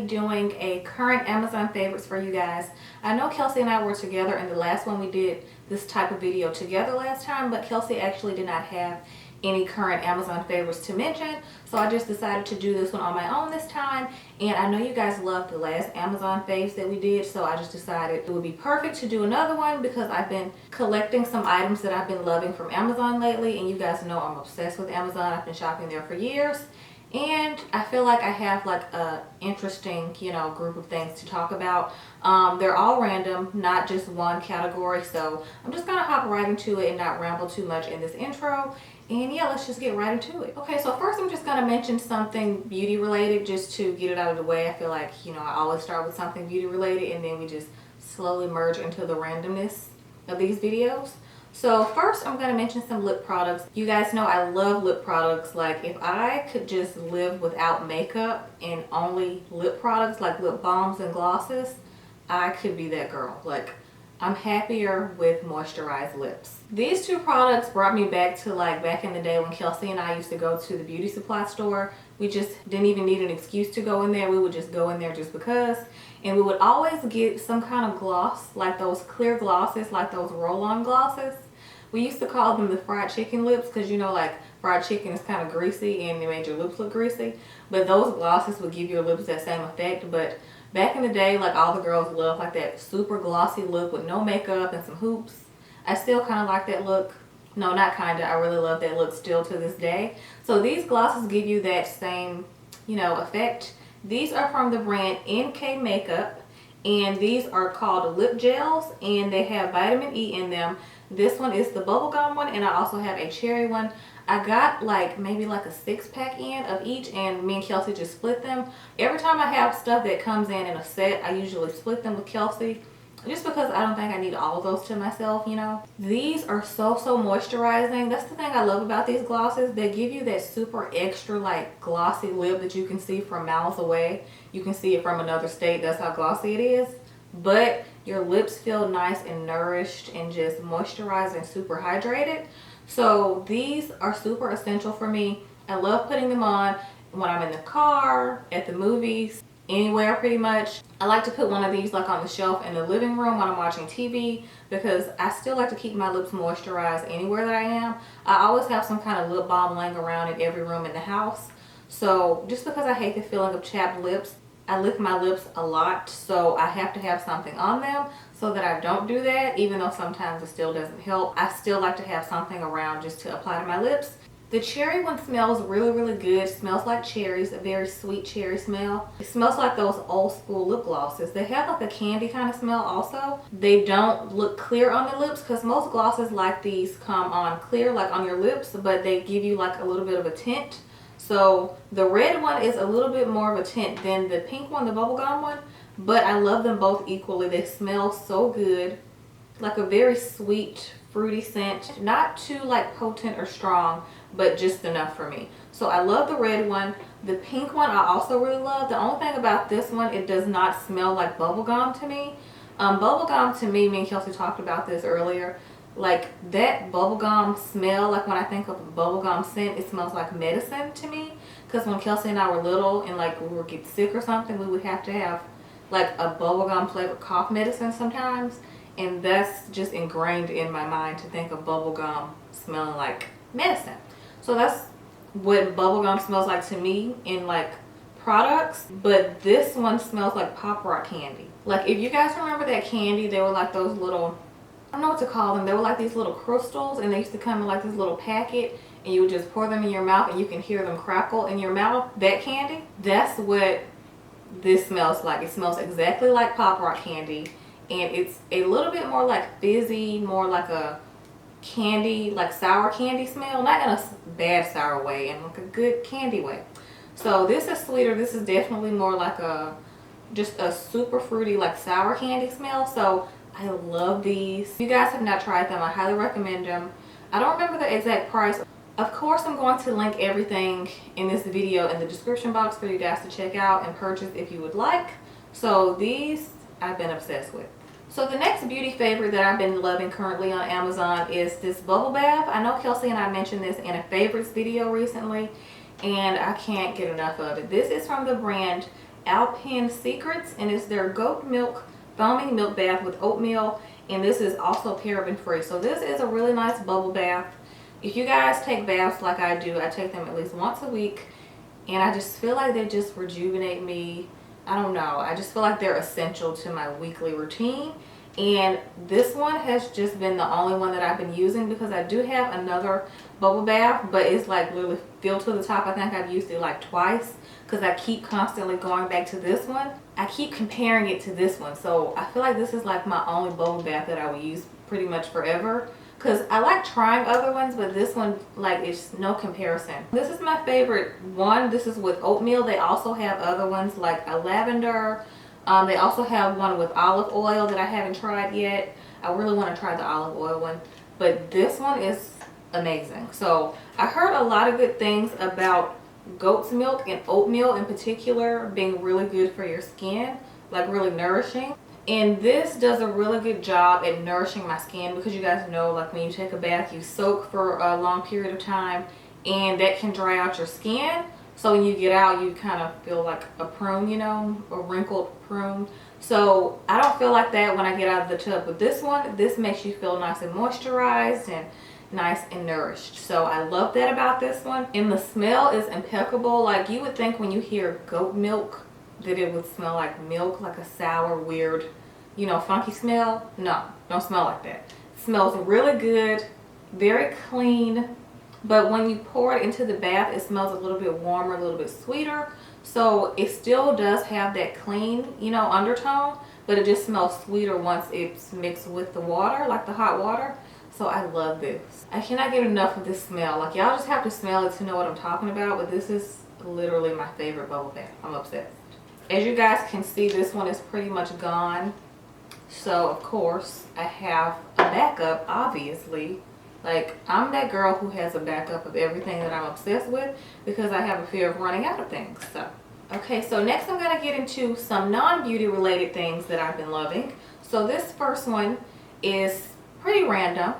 be doing a current Amazon favorites for you guys. I know Kelsey and I were together in the last one. We did this type of video together last time, but Kelsey actually did not have any current Amazon favorites to mention, so I just decided to do this one on my own this time. And I know you guys loved the last Amazon faves that we did, so I just decided it would be perfect to do another one because I've been collecting some items that I've been loving from Amazon lately, and you guys know I'm obsessed with Amazon. I've been shopping there for years, and I feel like I have like a interesting, you know, group of things to talk about. They're all random, not just one category, so I'm just gonna hop right into it and not ramble too much in this intro. And yeah, let's just get right into it. Okay, so first I'm just gonna mention something beauty related just to get it out of the way. I feel like, you know, I always start with something beauty related and then we just slowly merge into the randomness of these videos. So first I'm gonna mention some lip products. You guys know I love lip products. Like if I could just live without makeup and only lip products like lip balms and glosses, I could be that girl. Like I'm happier with moisturized lips. These two products brought me back to like back in the day when Kelsey and I used to go to the beauty supply store. We just didn't even need an excuse to go in there. We would just go in there just because. And we would always get some kind of gloss, like those clear glosses, like those roll-on glosses. We used to call them the fried chicken lips because, you know, like fried chicken is kind of greasy and it made your lips look greasy. But those glosses would give your lips that same effect. But back in the day, like all the girls loved like that super glossy look with no makeup and some hoops. I still kind of like that look. No, not kind of. I really love that look still to this day. So these glosses give you that same, you know, effect. These are from the brand NICKA Makeup, and these are called lip gels, and they have vitamin E in them. This one is the bubblegum one, and I also have a cherry one. I got like maybe like a 6-pack in of each, and me and Kelsey just split them. Every time I have stuff that comes in a set, I usually split them with Kelsey just because I don't think I need all of those to myself, you know. These are so moisturizing. That's the thing I love about these glosses. They give you that super extra like glossy lip that you can see from miles away. You can see it from another state. That's how glossy it is. But your lips feel nice and nourished and just moisturized and super hydrated. So these are super essential for me. I love putting them on when I'm in the car, at the movies, anywhere pretty much. I like to put one of these like on the shelf in the living room when I'm watching TV because I still like to keep my lips moisturized anywhere that I am. I always have some kind of lip balm laying around in every room in the house. So just because I hate the feeling of chapped lips, I lick my lips a lot, so I have to have something on them so that I don't do that, even though sometimes it still doesn't help. I still like to have something around just to apply to my lips. The cherry one smells really good. It smells like cherries, a very sweet cherry smell. It smells like those old school lip glosses. They have like a candy kind of smell also. They don't look clear on the lips because most glosses like these come on clear like on your lips, but they give you like a little bit of a tint. So the red one is a little bit more of a tint than the pink one, the bubblegum one, but I love them both equally. They smell so good, like a very sweet fruity scent, not too like potent or strong, but just enough for me. So I love the red one. The pink one I also really love. The only thing about this one, it does not smell like bubblegum to me. Bubblegum to me and Kelsey talked about this earlier, like that bubblegum smell, like when I think of a bubblegum scent, it smells like medicine to me. Because when Kelsey and I were little and like we would get sick or something, we would have to have like a bubblegum flavored cough medicine sometimes. And that's just ingrained in my mind to think of bubblegum smelling like medicine. So that's what bubblegum smells like to me in like products. But this one smells like Pop Rock candy. Like if you guys remember that candy, they were like those little, I don't know what to call them. They were like these little crystals, and they used to come in like this little packet, and you would just pour them in your mouth and you can hear them crackle in your mouth. That candy, that's what this smells like. It smells exactly like Pop Rock candy, and it's a little bit more like fizzy, more like a candy, like sour candy smell, not in a bad sour way, in like a good candy way. So this is sweeter. This is definitely more like a just a super fruity like sour candy smell. So I love these. If you guys have not tried them, I highly recommend them. I don't remember the exact price. Of course, I'm going to link everything in this video in the description box for you guys to check out and purchase if you would like. So these I've been obsessed with. So the next beauty favorite that I've been loving currently on Amazon is this bubble bath. I know Kelsey and I mentioned this in a favorites video recently, and I can't get enough of it. This is from the brand Alpen Secrets, and it's their goat milk foaming milk bath with oatmeal, and this is also paraben free. So this is a really nice bubble bath. If you guys take baths like I do, I take them at least once a week, and I just feel like they just rejuvenate me. I don't know, I just feel like they're essential to my weekly routine. And this one has just been the only one that I've been using, because I do have another bubble bath, but it's like literally filled to the top. I think I've used it like twice, because I keep constantly going back to this one. I keep comparing it to this one, so I feel like this is like my only bubble bath that I will use pretty much forever, because I like trying other ones, but this one, like, it's no comparison. This is my favorite one. This is with oatmeal. They also have other ones like a lavender. They also have one with olive oil that I haven't tried yet. I really want to try the olive oil one, but this one is amazing. So I heard a lot of good things about goat's milk and oatmeal in particular being really good for your skin, like really nourishing. And this does a really good job at nourishing my skin, because you guys know, like, when you take a bath, you soak for a long period of time, and that can dry out your skin. So when you get out, you kind of feel like a prune, you know, a wrinkled prune. So I don't feel like that when I get out of the tub. But this one, this makes you feel nice and moisturized and nice and nourished. So I love that about this one. And the smell is impeccable. Like, you would think when you hear goat milk that it would smell like milk, like a sour, weird, you know, funky smell. No, don't smell like that. It smells really good, very clean. But when you pour it into the bath, it smells a little bit warmer, a little bit sweeter. So it still does have that clean, you know, undertone, but it just smells sweeter once it's mixed with the water, like the hot water. So I love this. I cannot get enough of this smell. Like, y'all just have to smell it to know what I'm talking about, but this is literally my favorite bubble bath. I'm obsessed. As you guys can see, this one is pretty much gone. So of course I have a backup, obviously. Like, I'm that girl who has a backup of everything that I'm obsessed with, because I have a fear of running out of things. So, okay, so next I'm gonna get into some non-beauty related things that I've been loving. So this first one is pretty random,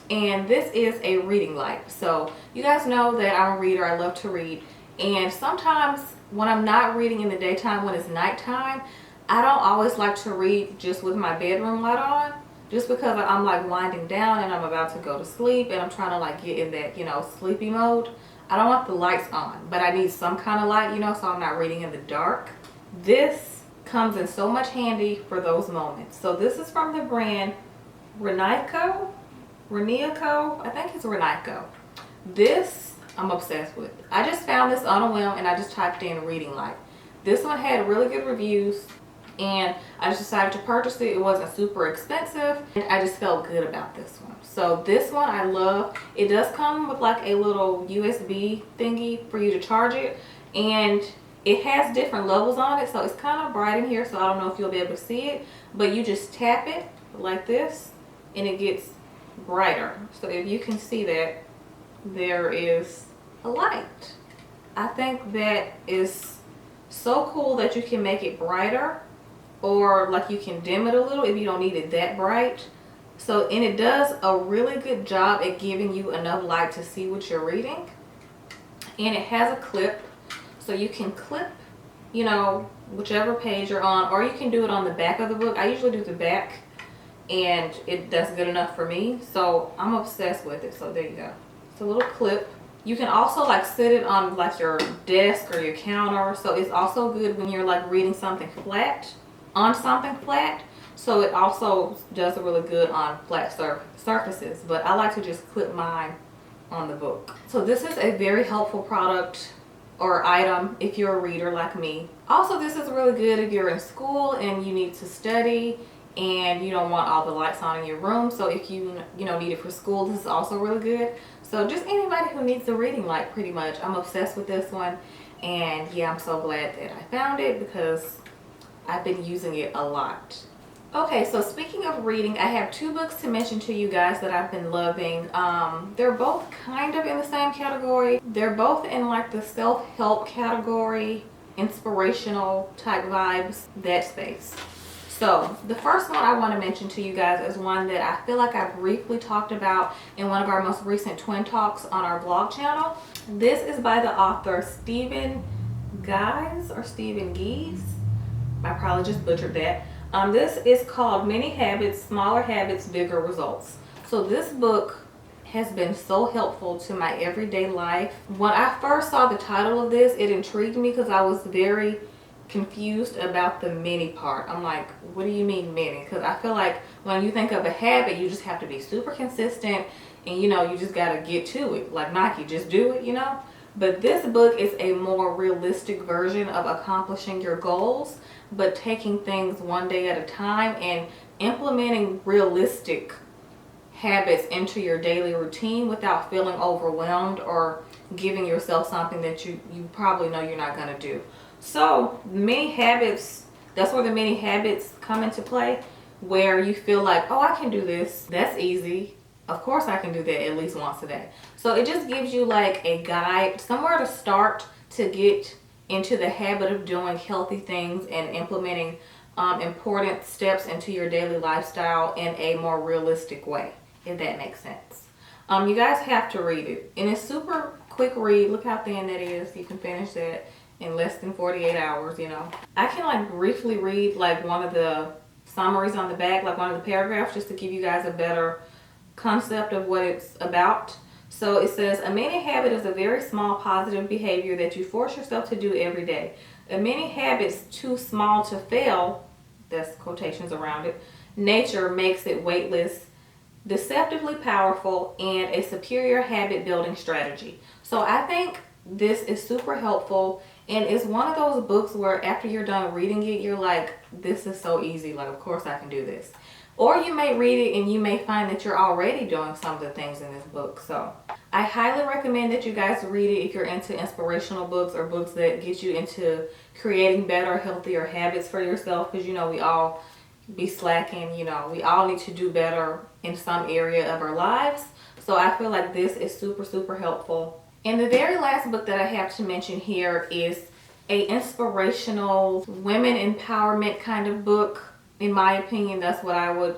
and this is a reading light. So you guys know that I'm a reader. I love to read, and sometimes when I'm not reading in the daytime, when it's nighttime, I don't always like to read just with my bedroom light on, just because I'm like winding down and I'm about to go to sleep and I'm trying to like get in that, you know, sleepy mode. I don't want the lights on, but I need some kind of light, you know, so I'm not reading in the dark. This comes in so much handy for those moments. So this is from the brand Raniaco, I think it's Raniaco. This I'm obsessed with. I just found this on a whim and I just typed in reading light. This one had really good reviews, and I just decided to purchase it. It wasn't super expensive, and I just felt good about this one. So this one I love. It does come with like a little USB thingy for you to charge it, and it has different levels on it, so it's kind of bright in here, so I don't know if you'll be able to see it, but you just tap it like this and it gets brighter. So if you can see that, there is a light. I think that is so cool that you can make it brighter, or like you can dim it a little if you don't need it that bright. So, and it does a really good job at giving you enough light to see what you're reading. And it has a clip, so you can clip, you know, whichever page you're on, or you can do it on the back of the book. I usually do the back, and that's good enough for me. So I'm obsessed with it. So there you go. It's a little clip. You can also like sit it on like your desk or your counter. So it's also good when you're like reading something flat, on something flat. So it also does really good on flat surfaces. But I like to just clip mine on the book. So this is a very helpful product or item if you're a reader like me. Also, this is really good if you're in school and you need to study and you don't want all the lights on in your room. So if you need it for school, this is also really good. So just anybody who needs a reading light, pretty much. I'm obsessed with this one, and yeah, I'm so glad that I found it because I've been using it a lot. Okay, so speaking of reading, I have two books to mention to you guys that I've been loving. They're both kind of in the same category. They're both in like the self-help category, inspirational type vibes, that space. So the first one I want to mention to you guys is one that I feel like I briefly talked about in one of our most recent twin talks on our blog channel. This is by the author Stephen Guise or Stephen Gies. I probably just butchered that. This is called Many Habits, Smaller Habits, Bigger Results. So this book has been so helpful to my everyday life. When I first saw the title of this, it intrigued me because I was very confused about the many part. I'm like, what do you mean many? Because I feel like when you think of a habit, you just have to be super consistent, and you just got to get to it. Like Nike, just do it, But this book is a more realistic version of accomplishing your goals, but taking things one day at a time and implementing realistic habits into your daily routine without feeling overwhelmed or giving yourself something that you probably know you're not going to do. So many habits, that's where the many habits come into play, where you feel like, oh, I can do this. That's easy. Of course I can do that at least once a day. So it just gives you like a guide, somewhere to start to get into the habit of doing healthy things and implementing important steps into your daily lifestyle in a more realistic way, if that makes sense. You guys have to read it. And it's super quick read. Look how thin that is. You can finish that in less than 48 hours, I can like briefly read like one of the summaries on the back, like one of the paragraphs, just to give you guys a better concept of what it's about. So it says, a mini habit is a very small positive behavior that you force yourself to do every day. A mini habit's too small to fail, that's quotations around it, nature makes it weightless, deceptively powerful, and a superior habit building strategy. So I think this is super helpful, and it's one of those books where after you're done reading it, you're like, this is so easy, like of course I can do this. Or you may read it and you may find that you're already doing some of the things in this book. So I highly recommend that you guys read it if you're into inspirational books or books that get you into creating better, healthier habits for yourself, because we all be slacking, we all need to do better in some area of our lives. So I feel like this is super, super helpful. And the very last book that I have to mention here is a inspirational women empowerment kind of book. In my opinion, that's what I would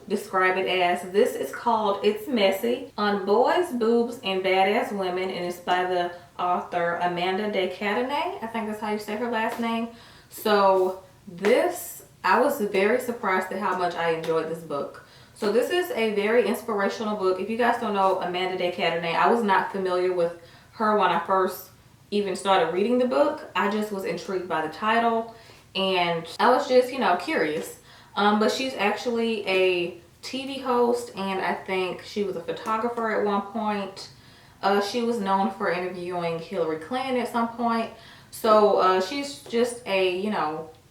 describe it as. This is called It's Messy on Boys, Boobs, and Badass Women, and it's by the author Amanda de Cadenet. I think that's how you say her last name. So this, I was very surprised at how much I enjoyed this book. So this is a very inspirational book. If you guys don't know Amanda de Cadenet, I was not familiar with her when I first even started reading the book. I just was intrigued by the title, and I was just, curious. But she's actually a TV host, and I think she was a photographer at one point. She was known for interviewing Hillary Clinton at some point. So she's just a,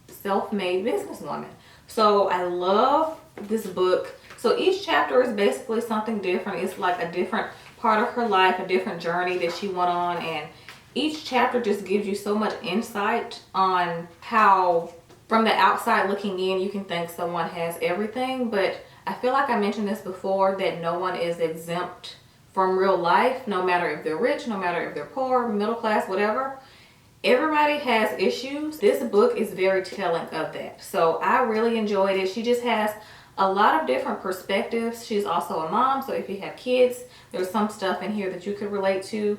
self-made businesswoman. So I love this book. So each chapter is basically something different. It's like a different part of her life, a different journey that she went on, and each chapter just gives you so much insight on how, from the outside looking in, you can think someone has everything, but I feel like I mentioned this before, that no one is exempt from real life, no matter if they're rich, no matter if they're poor, middle class, whatever. Everybody has issues. This book is very telling of that. So I really enjoyed it. She just has a lot of different perspectives. She's also a mom, so if you have kids, there's some stuff in here that you could relate to.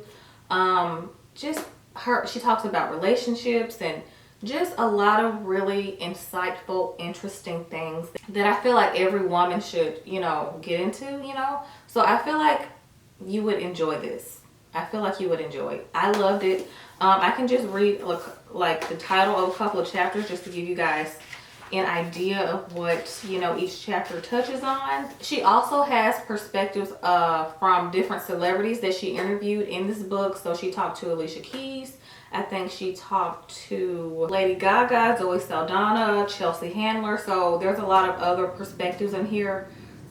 She talks about relationships and just a lot of really insightful, interesting things that I feel like every woman should, get into, So I feel like you would enjoy this. I feel like you would enjoy it. I loved it. I can just read like the title of a couple of chapters just to give you guys an idea of what, each chapter touches on. She also has perspectives from different celebrities that she interviewed in this book. So she talked to Alicia Keys. I think she talked to Lady Gaga, Zoe Saldana, Chelsea Handler. So there's a lot of other perspectives in here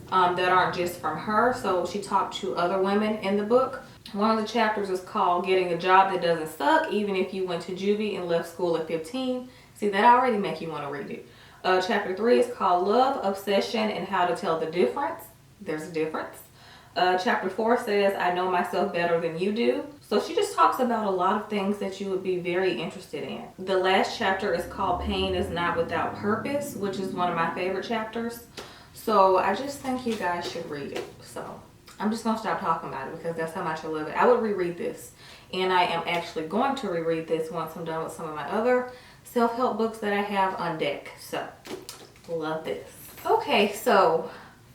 that aren't just from her. So she talked to other women in the book. One of the chapters is called Getting a Job That Doesn't Suck, Even If You Went to Juvie and Left School at 15. See, that already make you want to read it. Chapter 3 is called Love, Obsession, and How to Tell the Difference. There's a difference. Chapter 4 says, I Know Myself Better Than You Do. So she just talks about a lot of things that you would be very interested in. The last chapter is called Pain Is Not Without Purpose, which is one of my favorite chapters. So I just think you guys should read it. So I'm just going to stop talking about it because that's how much I love it. I would reread this. And I am actually going to reread this once I'm done with some of my other self-help books that I have on deck. So, love this. Okay, so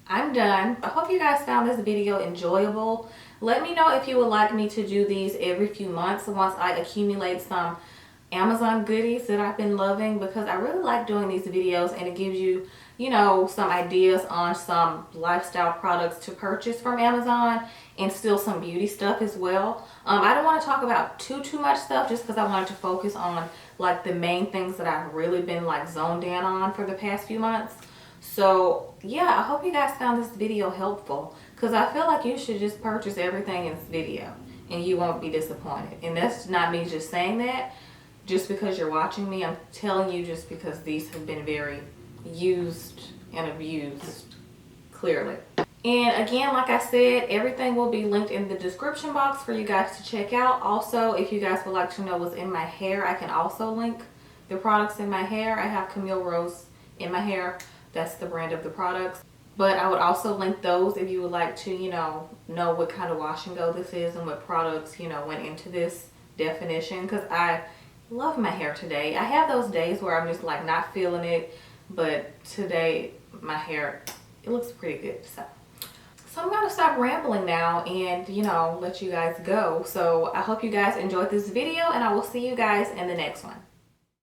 I'm done. I hope you guys found this video enjoyable. Let me know if you would like me to do these every few months once I accumulate some Amazon goodies that I've been loving, because I really like doing these videos and it gives you, you know, some ideas on some lifestyle products to purchase from Amazon and still some beauty stuff as well. I don't want to talk about too much stuff just because I wanted to focus on like the main things that I've really been like zoned in on for the past few months. So yeah, I hope you guys found this video helpful, because I feel like you should just purchase everything in this video and you won't be disappointed. And that's not me just saying that just because you're watching me. I'm telling you just because these have been very used and abused, clearly. And again, like I said, everything will be linked in the description box for you guys to check out. Also, if you guys would like to know what's in my hair, I can also link the products in my hair. I have Camille Rose in my hair. That's the brand of the products. But I would also link those if you would like to, you know what kind of wash and go this is and what products, you know, went into this definition. Because I love my hair today. I have those days where I'm just like not feeling it. But today, my hair, it looks pretty good. So I'm going to stop rambling now and, you know, let you guys go. So I hope you guys enjoyed this video and I will see you guys in the next one.